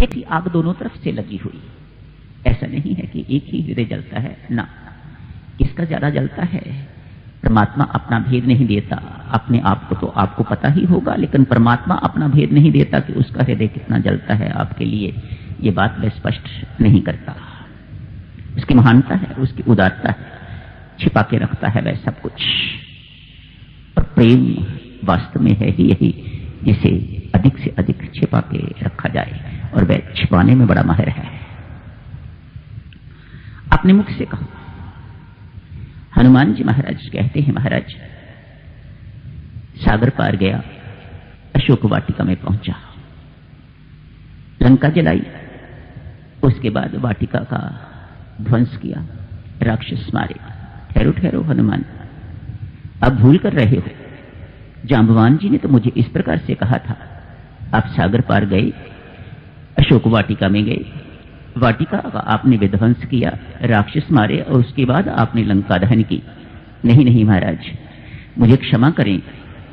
एक ही आग दोनों तरफ से लगी हुई। ऐसा नहीं है कि एक ही हृदय जलता है, ना, किसका ज्यादा जलता है। परमात्मा अपना भेद नहीं देता। अपने आप को तो आपको पता ही होगा, लेकिन परमात्मा अपना भेद नहीं देता कि उसका हृदय कितना जलता है आपके लिए। ये बात वह स्पष्ट नहीं करता। उसकी महानता है, उसकी उदारता है, छिपा के रखता है वह सब कुछ। और प्रेम वास्तव में है ही यही, जिसे अधिक से अधिक छिपा के रखा जाए, और वह छिपाने में बड़ा माहिर है। अपने मुख से कहो। हनुमान जी महाराज कहते हैं, महाराज सागर पार गया, अशोक वाटिका में पहुंचा, लंका जलाई, उसके बाद वाटिका का ध्वंस किया, राक्षस मारे। ठहरो ठहरो हनुमान, अब भूल कर रहे हो। जांबवान जी ने तो मुझे इस प्रकार से कहा था, आप सागर पार गए, अशोक वाटिका में गए, वाटिका का आपने विध्वंस किया, राक्षस मारे, और उसके बाद आपने लंका दहन की। नहीं नहीं महाराज, मुझे क्षमा करें,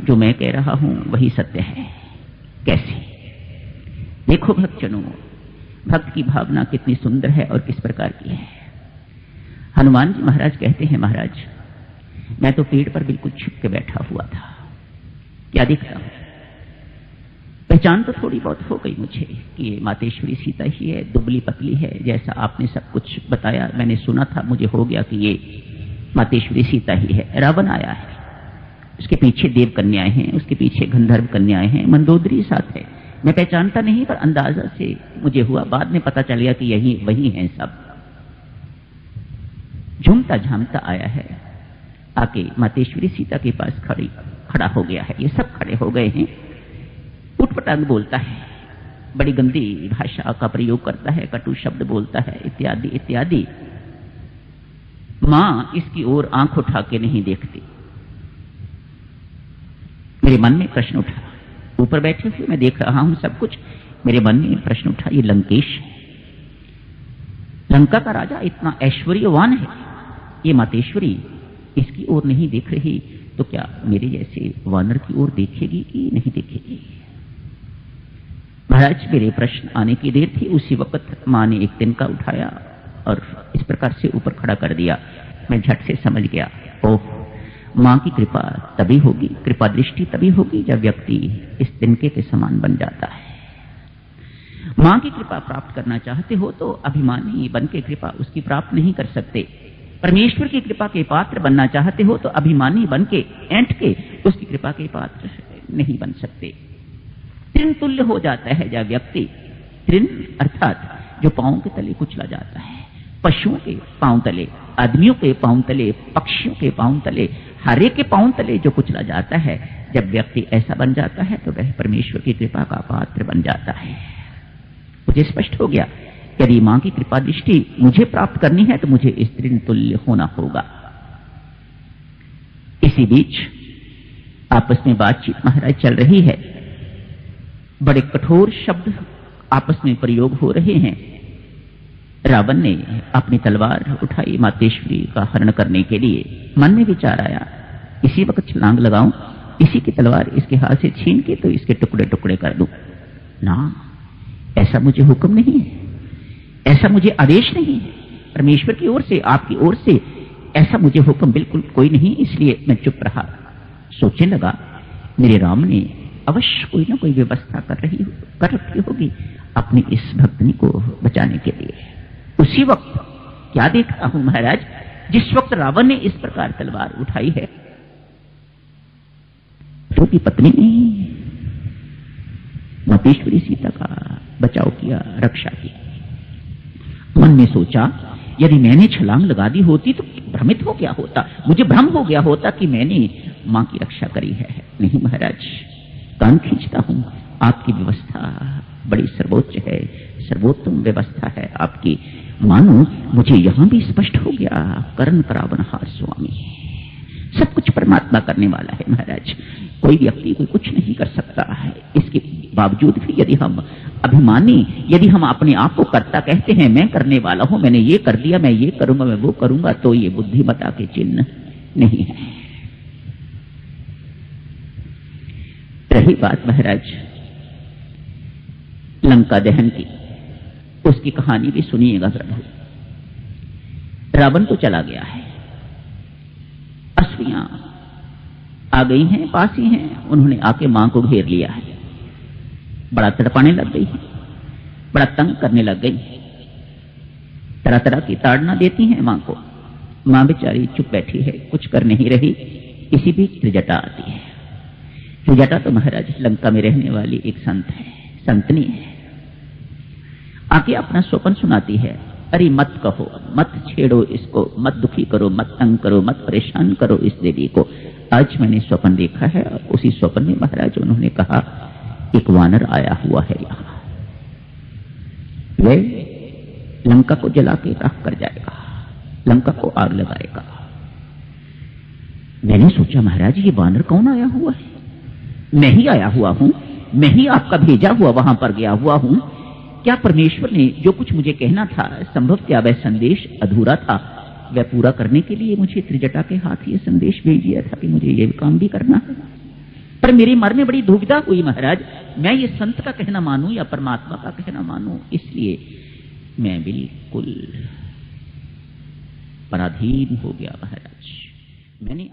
जो मैं कह रहा हूं वही सत्य है। कैसे? देखो भक्तजनों, भक्त की भावना कितनी सुंदर है और किस प्रकार की है। हनुमान जी महाराज कहते हैं, महाराज मैं तो पेड़ पर बिल्कुल छिप के बैठा हुआ था, क्या दिखता हूं? पहचान तो थोड़ी बहुत हो गई मुझे कि ये मातेश्वरी सीता ही है, दुबली पतली है, जैसा आपने सब कुछ बताया मैंने सुना था, मुझे हो गया कि ये मातेश्वरी सीता ही है। रावण आया है, उसके पीछे देव कन्याएं हैं, उसके पीछे गंधर्व कन्याएं हैं, मंदोदरी साथ है। मैं पहचानता नहीं, पर अंदाजा से मुझे हुआ, बाद में पता चल गया कि यही वही हैं सब। झूमता झामता आया है, आके मातेश्वरी सीता के पास खड़ा हो गया है। ये सब खड़े हो गए हैं। उटपटांग बोलता है, बड़ी गंदी भाषा का प्रयोग करता है, कटु शब्द बोलता है, इत्यादि इत्यादि। मां इसकी ओर आंख उठा के नहीं देखती। मेरे मन में प्रश्न उठा, ऊपर बैठे हुए मैं देख रहा हूं सब कुछ, मेरे मन में प्रश्न उठा, ये लंकेश है, लंका का राजा इतना ऐश्वर्यवान है, ये मातेश्वरी इसकी ओर नहीं देख रही, तो क्या मेरे जैसे वानर की ओर देखेगी कि नहीं देखेगी? महाराज मेरे प्रश्न आने की देर थी, उसी वक्त मां ने एक तिनका उठाया और इस प्रकार से ऊपर खड़ा कर दिया। मैं झट से समझ गया, ओह, मां की कृपा तभी होगी, कृपा दृष्टि तभी होगी जब व्यक्ति इस तिनके के समान बन जाता है। मां की कृपा प्राप्त करना चाहते हो तो अभिमानी बन के कृपा उसकी प्राप्त नहीं कर सकते। परमेश्वर की कृपा के पात्र बनना चाहते हो तो अभिमानी बन के ऐंठ के उसकी कृपा के पात्र नहीं बन सकते। तृण तुल्य हो जाता है जब व्यक्ति, तृण अर्थात जो पांव के तले कुचला जाता है, पशुओं के पांव तले, आदमियों के पांव तले, पक्षियों के पांव तले, हरे के पांव तले जो कुचला जाता है, जब व्यक्ति ऐसा बन जाता है तो वह परमेश्वर की कृपा का पात्र बन जाता है। मुझे स्पष्ट हो गया, यदि मां की कृपा दृष्टि मुझे प्राप्त करनी है तो मुझे इस तृण तुल्य होना होगा। इसी बीच आपस में बातचीत महाराज चल रही है, बड़े कठोर शब्द आपस में प्रयोग हो रहे हैं। रावण ने अपनी तलवार उठाई मातेश्वरी का हरण करने के लिए। मन में विचार आया, इसी वक्त छलांग लगाऊं, इसी की तलवार इसके हाथ से छीन के तो इसके टुकड़े टुकड़े कर दूं। ना, ऐसा मुझे हुक्म नहीं है, ऐसा मुझे आदेश नहीं है, परमेश्वर की ओर से, आपकी ओर से ऐसा मुझे हुक्म बिल्कुल कोई नहीं। इसलिए मैं चुप रहा। सोचने लगा, मेरे राम ने अवश्य कोई ना कोई व्यवस्था कर रखी होगी अपनी इस भक्तनी को बचाने के लिए। उसी वक्त क्या देखता हूं महाराज, जिस वक्त रावण ने इस प्रकार तलवार उठाई है तो की पत्नी ने मातेश्वरी सीता का बचाव किया, रक्षा की। मन में सोचा, यदि मैंने छलांग लगा दी होती तो भ्रमित हो गया होता, मुझे भ्रम हो गया होता कि मैंने मां की रक्षा करी है। नहीं महाराज, कान खींचता हूं, आपकी व्यवस्था बड़ी सर्वोच्च है, सर्वोत्तम व्यवस्था है आपकी। मानो मुझे यहां भी स्पष्ट हो गया, करण करावनहार स्वामी, सब कुछ परमात्मा करने वाला है महाराज। कोई व्यक्ति कोई कुछ नहीं कर सकता है। इसके बावजूद भी यदि हम अभिमानी, यदि हम अपने आप को कर्ता कहते हैं, मैं करने वाला हूं, मैंने ये कर दिया, मैं ये करूंगा, मैं वो करूंगा, तो ये बुद्धिमता के चिन्ह नहीं है। रही बात महाराज लंका दहन की, उसकी कहानी भी सुनिएगा प्रभु। रावण तो चला गया है, अश्वियां आ गई हैं, पास ही हैं, उन्होंने आके मां को घेर लिया है, बड़ा तड़पाने लग गई है, बड़ा तंग करने लग गई, तरह तरह की ताड़ना देती हैं मां को। मां बेचारी चुप बैठी है, कुछ कर नहीं रही। इसी बीच त्रिजटा आती है। त्रिजटा तो महाराज लंका में रहने वाली एक संत है, संतनी है। आके अपना स्वप्न सुनाती है। अरे मत कहो, मत छेड़ो इसको, मत दुखी करो, मत तंग करो, मत परेशान करो इस देवी को। आज मैंने स्वप्न देखा है। और उसी स्वप्न में महाराज उन्होंने कहा एक वानर आया हुआ है यहां, वह लंका को जला के राख कर जाएगा, लंका को आग लगाएगा। मैंने सोचा महाराज ये वानर कौन आया हुआ है? मैं ही आया हुआ हूं, मैं ही आपका भेजा हुआ वहां पर गया हुआ हूं। क्या परमेश्वर ने जो कुछ मुझे कहना था, संभव क्या वह संदेश अधूरा था, वह पूरा करने के लिए मुझे त्रिजटा के हाथ ये संदेश भेज दिया था कि मुझे ये काम भी करना है। पर मेरे मन में बड़ी दुविधा हुई महाराज, मैं ये संत का कहना मानूं या परमात्मा का कहना मानूं। इसलिए मैं बिल्कुल पराधीन हो गया महाराज। मैंने